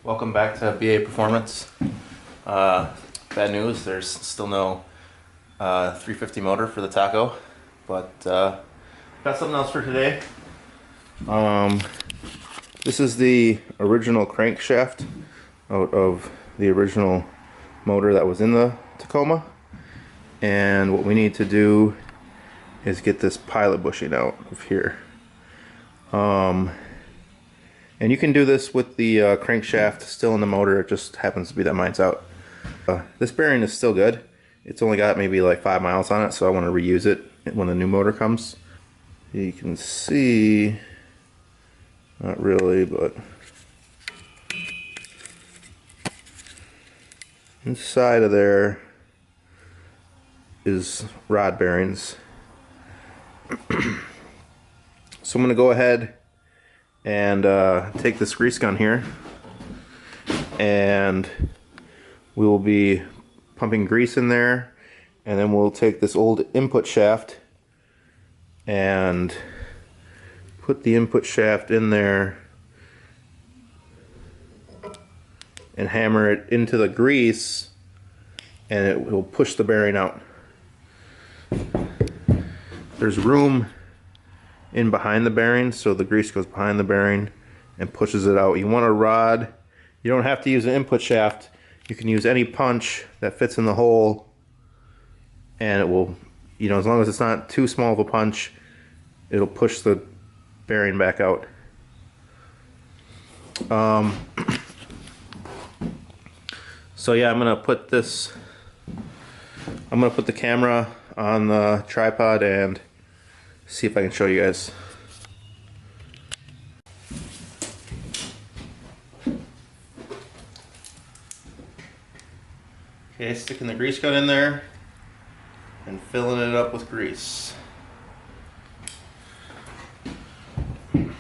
Welcome back to BA Performance. Bad news, there's still no 350 motor for the Taco, but got something else for today. This is the original crankshaft out of the original motor that was in the Tacoma, and what we need to do is get this pilot bushing out of here. And you can do this with the crankshaft still in the motor. It just happens to be that mine's out. This bearing is still good. It's only got maybe like 5 miles on it, so I want to reuse it when the new motor comes. You can see, not really, but inside of there is rod bearings. So I'm going to go ahead and take this grease gun here, and we will be pumping grease in there, and then we'll take this old input shaft and put the input shaft in there and hammer it into the grease, and it will push the bearing out. There's room in behind the bearing, so the grease goes behind the bearing and pushes it out. You want a rod. You don't have to use an input shaft. You can use any punch that fits in the hole, and it will, as long as it's not too small of a punch, it'll push the bearing back out. So yeah, I'm gonna put the camera on the tripod and see if I can show you guys. Okay, sticking the grease gun in there and filling it up with grease. I'm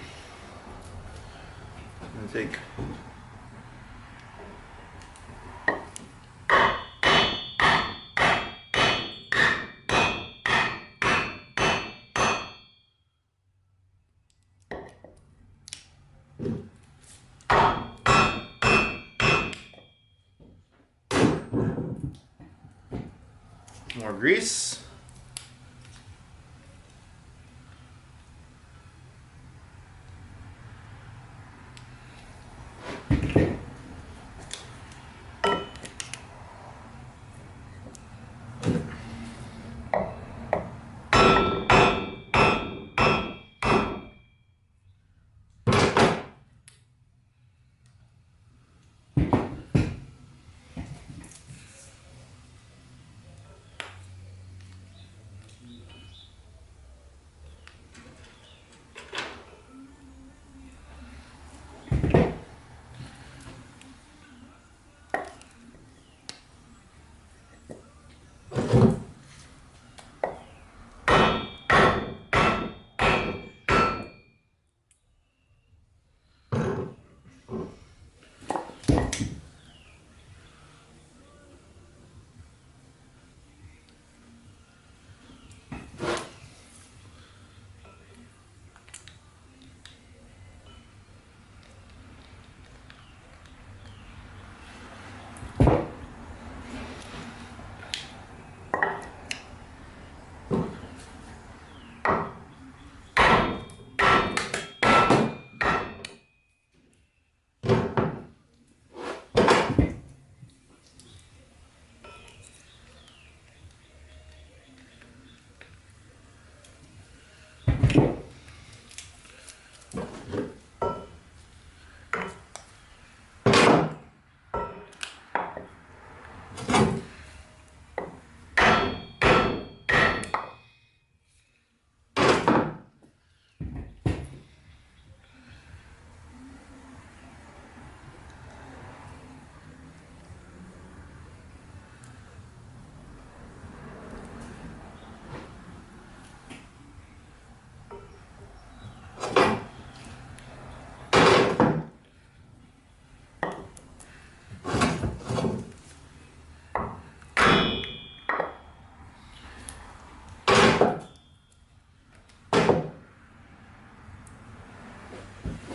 gonna take more grease.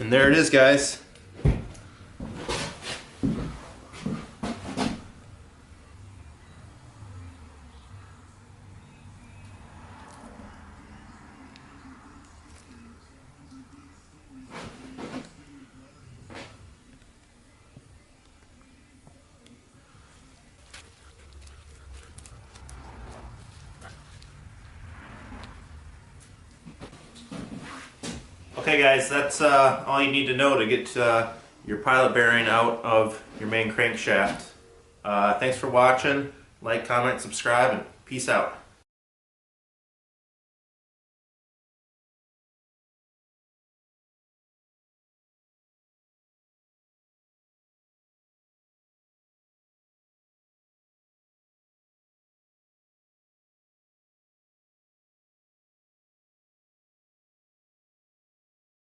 And there it is, guys. Okay guys, that's all you need to know to get your pilot bearing out of your main crankshaft. Thanks for watching. Like, comment, subscribe, and peace out.